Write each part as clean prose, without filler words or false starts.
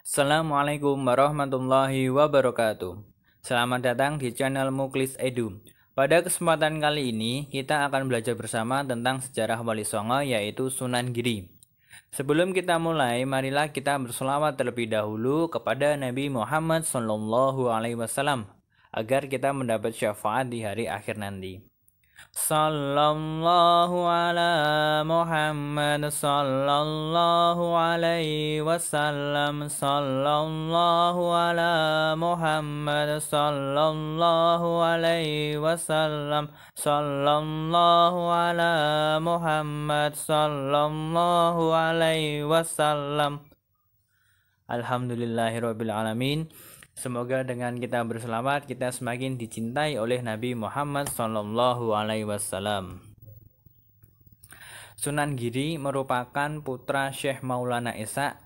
Assalamualaikum warahmatullahi wabarakatuh. Selamat datang di channel Muklis Edu. Pada kesempatan kali ini, kita akan belajar bersama tentang sejarah Wali Songo, yaitu Sunan Giri. Sebelum kita mulai, marilah kita berselawat terlebih dahulu kepada Nabi Muhammad SAW agar kita mendapat syafaat di hari akhir nanti. Sallallahu ala Muhammad sallallahu alaihi wasallam. Sallallahu ala Muhammad sallallahu alaihi wasallam. Sallallahu ala Muhammad sallallahu alaihi wasallam. Alhamdulillahirabbil alamin. Semoga dengan kita berselawat kita semakin dicintai oleh Nabi Muhammad SAW. Sunan Giri merupakan putra Syekh Maulana Ishaq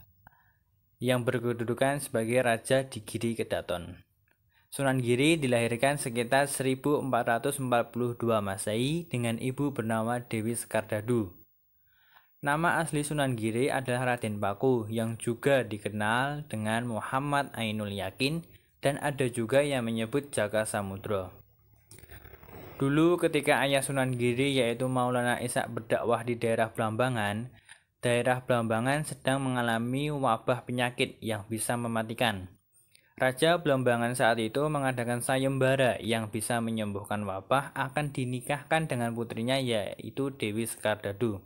yang berkedudukan sebagai raja di Giri Kedaton. Sunan Giri dilahirkan sekitar 1442 Masehi dengan ibu bernama Dewi Sekardadu. Nama asli Sunan Giri adalah Raden Paku yang juga dikenal dengan Muhammad Ainul Yakin, dan ada juga yang menyebut Jaka Samudra. Dulu ketika ayah Sunan Giri yaitu Maulana Ishaq berdakwah di daerah Blambangan sedang mengalami wabah penyakit yang bisa mematikan. Raja Blambangan saat itu mengadakan sayembara yang bisa menyembuhkan wabah akan dinikahkan dengan putrinya yaitu Dewi Sekardadu.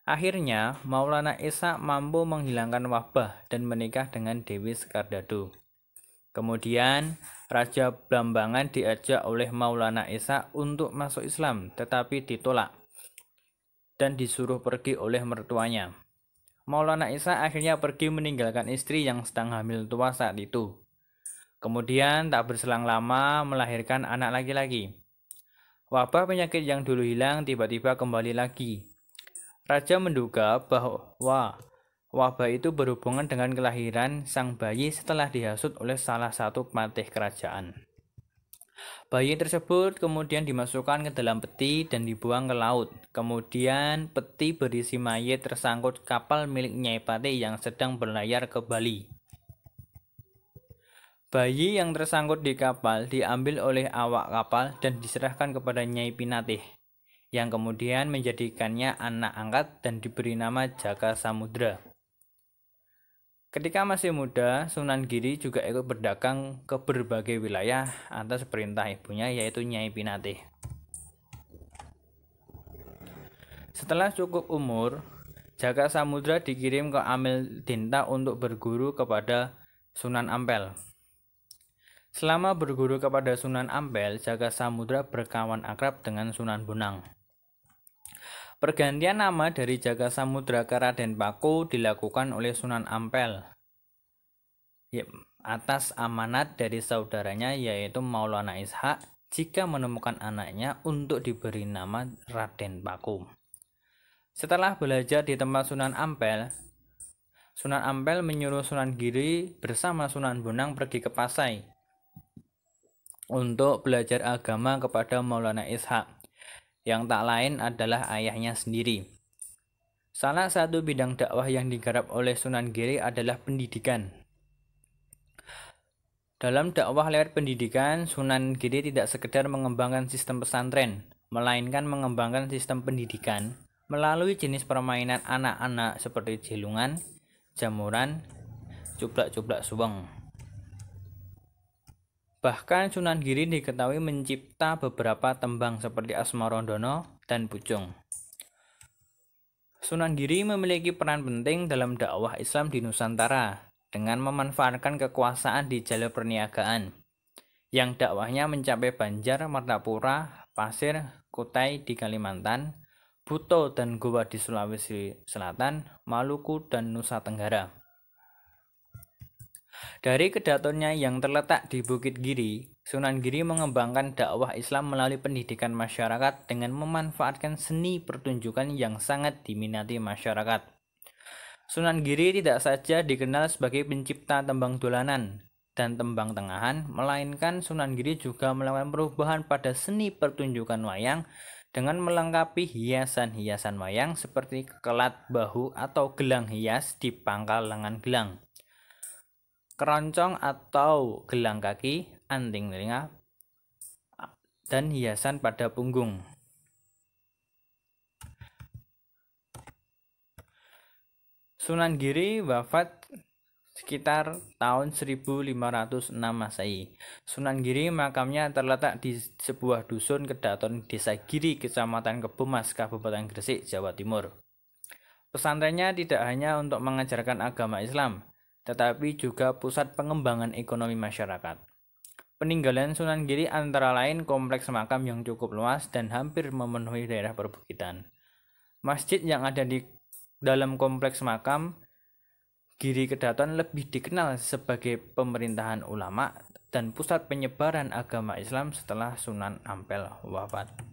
Akhirnya, Maulana Ishaq mampu menghilangkan wabah dan menikah dengan Dewi Sekardadu. Kemudian, Raja Blambangan diajak oleh Maulana Ishaq untuk masuk Islam, tetapi ditolak dan disuruh pergi oleh mertuanya. Maulana Ishaq akhirnya pergi meninggalkan istri yang sedang hamil tua saat itu. Kemudian, tak berselang lama melahirkan anak laki-laki. Wabah penyakit yang dulu hilang tiba-tiba kembali lagi. Raja menduga bahwa wabah itu berhubungan dengan kelahiran sang bayi setelah dihasut oleh salah satu patih kerajaan. Bayi tersebut kemudian dimasukkan ke dalam peti dan dibuang ke laut. Kemudian peti berisi mayat tersangkut kapal milik Nyai Patih yang sedang berlayar ke Bali. Bayi yang tersangkut di kapal diambil oleh awak kapal dan diserahkan kepada Nyai Pinatih, yang kemudian menjadikannya anak angkat dan diberi nama Jaka Samudra. Ketika masih muda, Sunan Giri juga ikut berdagang ke berbagai wilayah atas perintah ibunya yaitu Nyai Pinatih. Setelah cukup umur, Jaka Samudra dikirim ke Amel Dinta untuk berguru kepada Sunan Ampel. Selama berguru kepada Sunan Ampel, Jaka Samudra berkawan akrab dengan Sunan Bonang. Pergantian nama dari Jaka Samudra ke Raden Paku dilakukan oleh Sunan Ampel atas amanat dari saudaranya yaitu Maulana Ishaq jika menemukan anaknya untuk diberi nama Raden Paku. Setelah belajar di tempat Sunan Ampel menyuruh Sunan Giri bersama Sunan Bonang pergi ke Pasai untuk belajar agama kepada Maulana Ishaq, yang tak lain adalah ayahnya sendiri. Salah satu bidang dakwah yang digarap oleh Sunan Giri adalah pendidikan. Dalam dakwah lewat pendidikan, Sunan Giri tidak sekedar mengembangkan sistem pesantren, melainkan mengembangkan sistem pendidikan melalui jenis permainan anak-anak seperti jelungan, jamuran, cublak-cublak suweng. Bahkan Sunan Giri diketahui mencipta beberapa tembang seperti Asmarandono dan Pucung. Sunan Giri memiliki peran penting dalam dakwah Islam di Nusantara dengan memanfaatkan kekuasaan di jalur perniagaan, yang dakwahnya mencapai Banjar, Martapura, Pasir, Kutai di Kalimantan, Buto dan Goa di Sulawesi Selatan, Maluku, dan Nusa Tenggara. Dari kedatonnya yang terletak di Bukit Giri, Sunan Giri mengembangkan dakwah Islam melalui pendidikan masyarakat dengan memanfaatkan seni pertunjukan yang sangat diminati masyarakat. Sunan Giri tidak saja dikenal sebagai pencipta tembang dolanan dan tembang tengahan, melainkan Sunan Giri juga melakukan perubahan pada seni pertunjukan wayang dengan melengkapi hiasan-hiasan wayang seperti kelat bahu atau gelang hias di pangkal lengan gelang. keroncong atau gelang kaki, anting telinga, dan hiasan pada punggung. Sunan Giri wafat sekitar tahun 1506 Masehi. Sunan Giri makamnya terletak di sebuah dusun Kedaton, Desa Giri, Kecamatan Kebomas, Kabupaten Gresik, Jawa Timur. Pesantrennya tidak hanya untuk mengajarkan agama Islam, tetapi juga pusat pengembangan ekonomi masyarakat. Peninggalan Sunan Giri antara lain kompleks makam yang cukup luas dan hampir memenuhi daerah perbukitan. Masjid yang ada di dalam kompleks makam Giri Kedaton lebih dikenal sebagai pemerintahan ulama dan pusat penyebaran agama Islam setelah Sunan Ampel wafat.